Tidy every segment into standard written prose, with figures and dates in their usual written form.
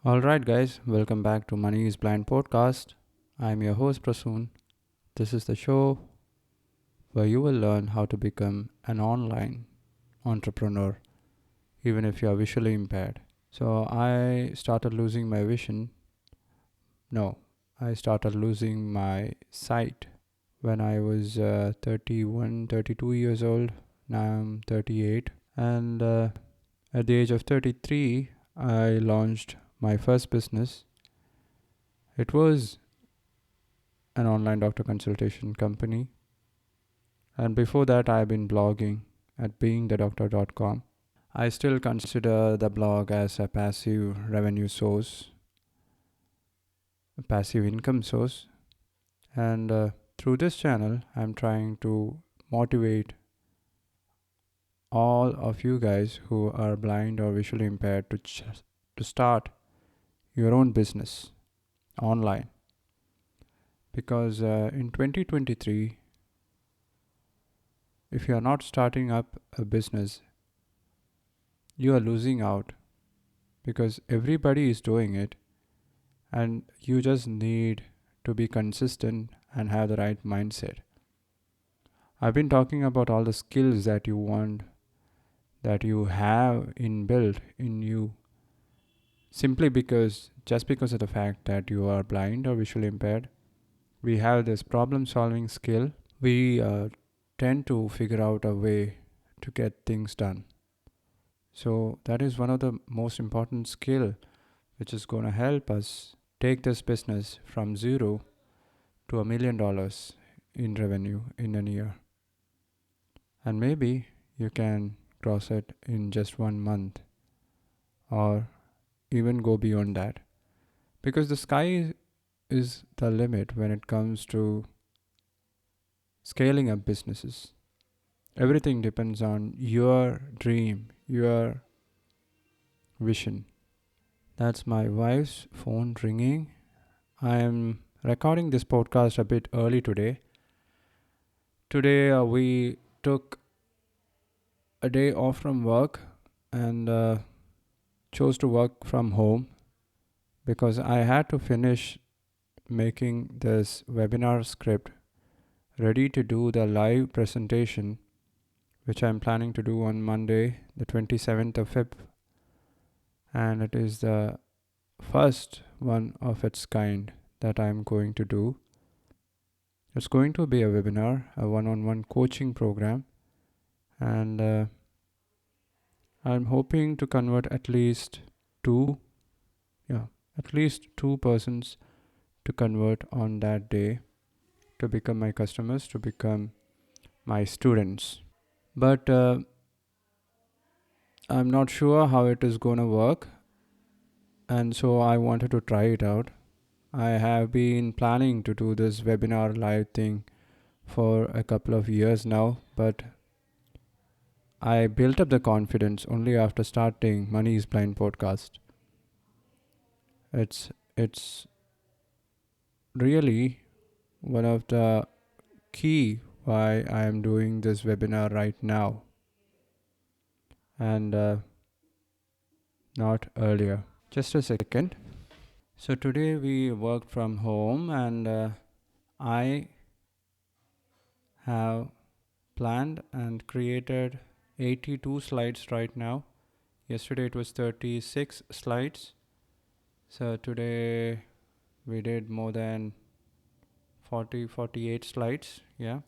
All right, guys, welcome back to Money is Blind podcast. I'm your host, Prasoon. This is the show where you will learn how to become an online entrepreneur, even if you are visually impaired. So, I started losing my vision. No, I started losing my sight when I was 31, 32 years old. Now I'm 38. And at the age of 33, I launched my first business. It was an online doctor consultation company. And before that, I've been blogging at beingthedoctor.com. I still consider the blog as a passive revenue source, a passive income source. And through this channel, I'm trying to motivate all of you guys who are blind or visually impaired to start your own business online. Because in 2023, if you are not starting up a business, you are losing out because everybody is doing it and you just need to be consistent and have the right mindset. I've been talking about all the skills that you want, that you have inbuilt in you, simply because just because of the fact that you are blind or visually impaired. We have this problem solving skill. We tend to figure out a way to get things done. So that is one of the most important skill which is going to help us take this business from zero to $1 million in revenue in a year. And maybe you can cross it in just 1 month or even go beyond that. Because the sky is the limit when it comes to scaling up businesses. Everything depends on your dream, your vision. That's my wife's phone ringing. I am recording this podcast a bit early today. Today we took a day off from work and chose to work from home because I had to finish making this webinar script ready to do the live presentation, which I'm planning to do on Monday, the 27th of Feb. And it is the first one of its kind that I'm going to do. It's going to be a webinar, a one-on-one coaching program, and I'm hoping to convert at least two persons to convert on that day to become my customers, to become my students. But I'm not sure how it is going to work, and so I wanted to try it out. I have been planning to do this webinar live thing for a couple of years now, but I built up the confidence only after starting Money is Blind podcast. It's really one of the key why I am doing this webinar right now and not earlier. Just a second. So today we worked from home and I have planned and created 82 slides right now. Yesterday it was 36 slides. So today we did more than 48 slides. Yeah.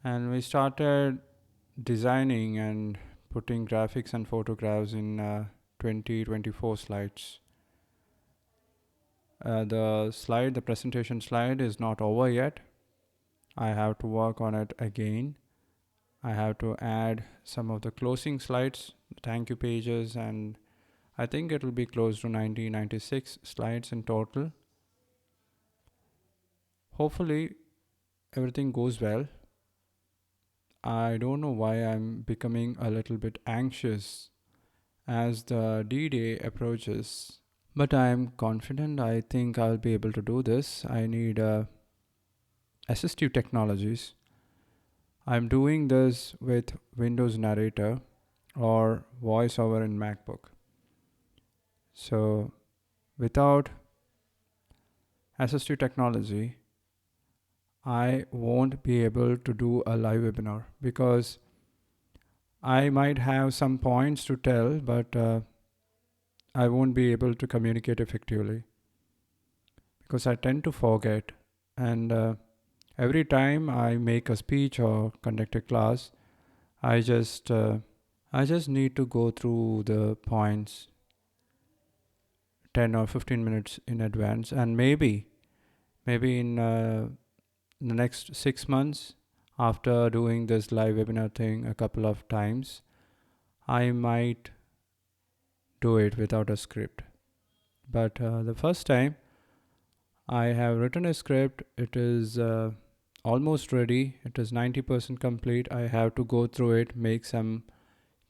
And we started designing and putting graphics and photographs in 24 slides. The presentation slide is not over yet. I have to work on it again. I have to add some of the closing slides, thank you pages, and I think it will be close to 96 slides in total. Hopefully, everything goes well. I don't know why I'm becoming a little bit anxious as the D-Day approaches. But I'm confident. I think I'll be able to do this. I need assistive technologies. I'm doing this with Windows Narrator or VoiceOver in MacBook. So without assistive technology, I won't be able to do a live webinar because I might have some points to tell, but I won't be able to communicate effectively because I tend to forget. And every time I make a speech or conduct a class, I just uh, I just need to go through the points 10 or 15 minutes in advance, and maybe in the next 6 months, after doing this live webinar thing a couple of times, I might do it without a script. But the first time I have written a script, it is almost ready. It is 90% complete. I have to go through it, make some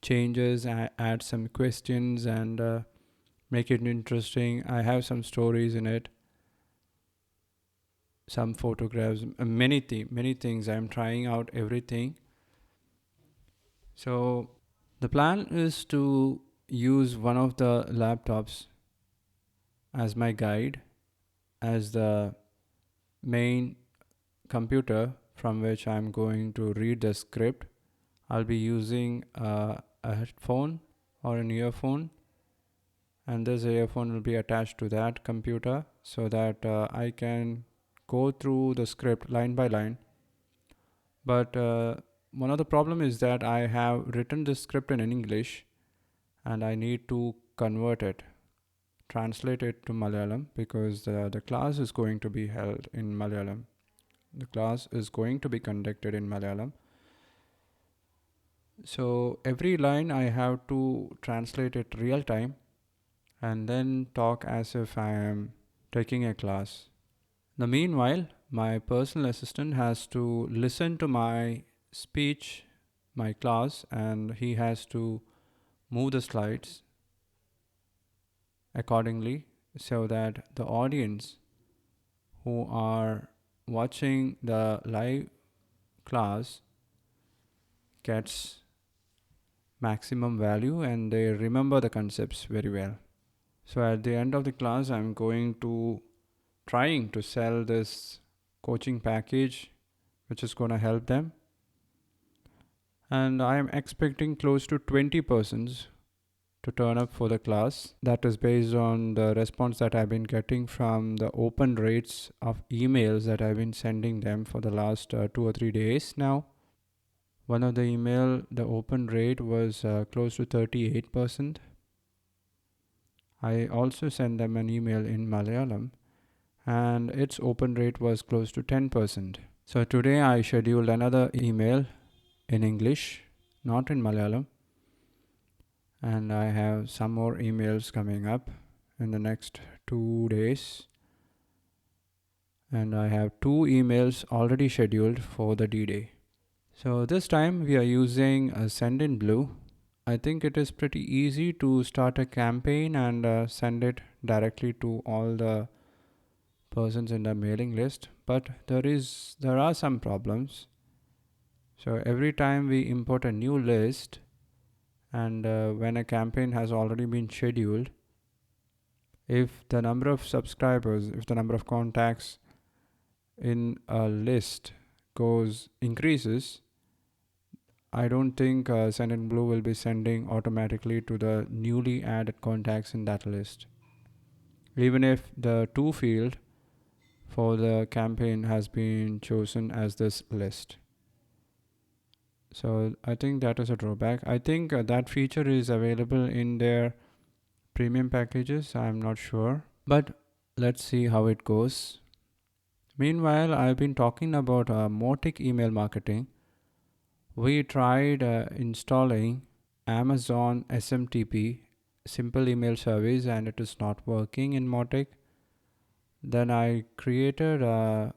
changes, add some questions, and make it interesting. I have some stories in it, some photographs, many things. I'm trying out everything. So the plan is to use one of the laptops as my guide, as the main computer from which I'm going to read the script. I'll be using a headphone or an earphone, and this earphone will be attached to that computer so that I can go through the script line by line. But one of the problem is that I have written this script in English and I need to convert it, translate it to Malayalam, because the class is going to be held in Malayalam. The class is going to be conducted in Malayalam. So every line I have to translate it real time and then talk as if I am taking a class. The meanwhile, my personal assistant has to listen to my speech, my class, and he has to move the slides accordingly so that the audience who are watching the live class gets maximum value and they remember the concepts very well. So at the end of the class, I'm going to trying to sell this coaching package which is going to help them, and I am expecting close to 20 persons to turn up for the class. That is based on the response that I've been getting from the open rates of emails that I've been sending them for the last 2 or 3 days now. One of the email, the open rate was close to 38%. I also sent them an email in Malayalam and its open rate was close to 10%. So today I scheduled another email in English, not in Malayalam, and I have some more emails coming up in the next 2 days, and I have 2 emails already scheduled for the D-Day. So this time we are using Sendinblue. I think it is pretty easy to start a campaign and send it directly to all the persons in the mailing list, but there are some problems. So every time we import a new list, and when a campaign has already been scheduled, if the number of subscribers, if the number of contacts in a list increases, I don't think Sendinblue will be sending automatically to the newly added contacts in that list, even if the to field for the campaign has been chosen as this list. So I think that is a drawback. I think that feature is available in their premium packages. I'm not sure, but let's see how it goes. Meanwhile, I've been talking about Motic email marketing. We tried installing Amazon SMTP, simple email service, and it is not working in Motic. Then I created a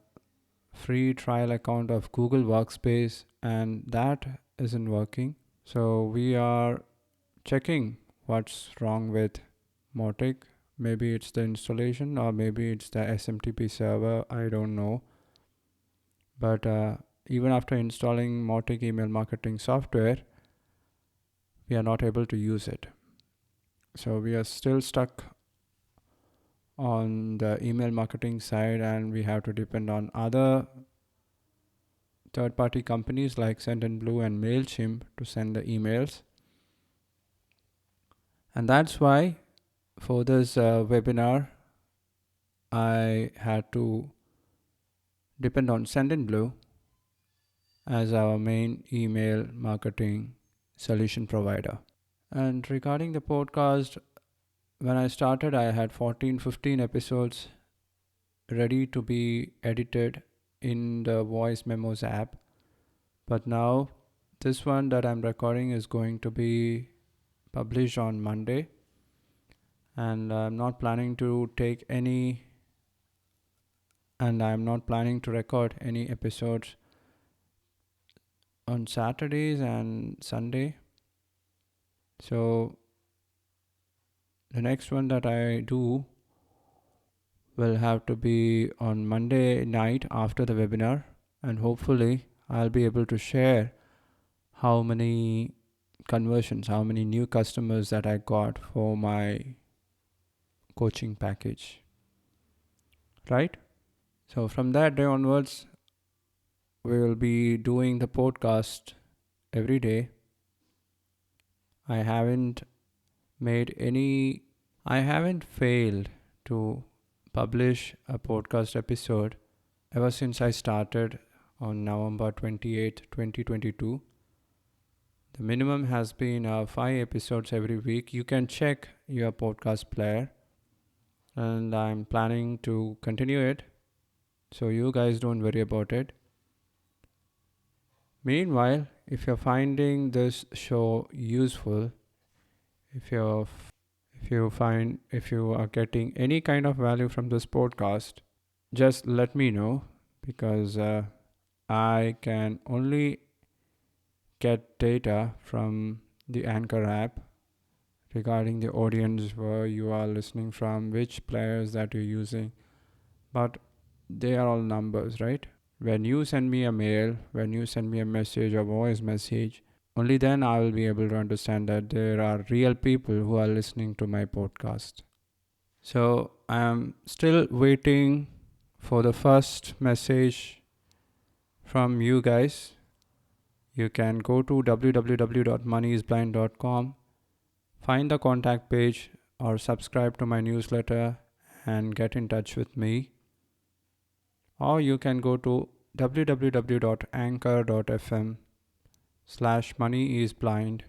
free trial account of Google Workspace, and that isn't working. So we are checking what's wrong with Motic. Maybe it's the installation or maybe it's the SMTP server. I don't know. But even after installing Motic email marketing software, we are not able to use it. So we are still stuck on the email marketing side, and we have to depend on other third party companies like Sendinblue and MailChimp to send the emails. And that's why for this webinar, I had to depend on Sendinblue as our main email marketing solution provider. And regarding the podcast, when I started, I had 14-15 episodes ready to be edited in the voice memos app. But now, this one that I'm recording is going to be published on Monday. And I'm not planning to record any episodes on Saturdays and Sunday. So the next one that I do will have to be on Monday night after the webinar, and hopefully I'll be able to share how many conversions, how many new customers that I got for my coaching package. Right? So from that day onwards, we will be doing the podcast every day. I haven't failed to publish a podcast episode ever since I started on November 28th, 2022. The minimum has been 5 episodes every week. You can check your podcast player, and I'm planning to continue it, so you guys don't worry about it. Meanwhile, if you're finding this show useful, if you are getting any kind of value from this podcast, just let me know, because I can only get data from the Anchor app regarding the audience, where you are listening from, which players that you're using, but they are all numbers, right? When you send me a mail, when you send me a message or voice message, only then I will be able to understand that there are real people who are listening to my podcast. So I am still waiting for the first message from you guys. You can go to www.moneyisblind.com, find the contact page, or subscribe to my newsletter and get in touch with me. Or you can go to www.anchor.fm/moneyisblind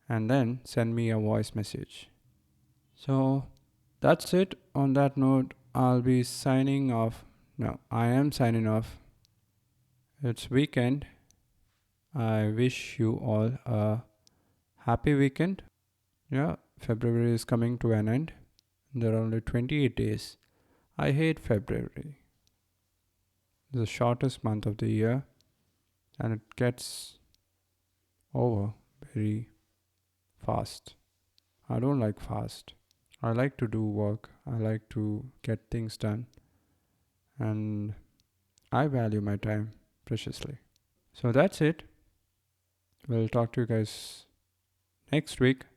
and then send me a voice message. So that's it. On that note, I'll be signing off. No, I am signing off. It's weekend. I wish you all a happy weekend. Yeah, February is coming to an end. There are only 28 days. I hate February. It's the shortest month of the year, and it gets over very fast. I don't like fast. I like to do work. I like to get things done. And I value my time preciously. So that's it. We'll talk to you guys next week.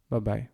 Bye-bye.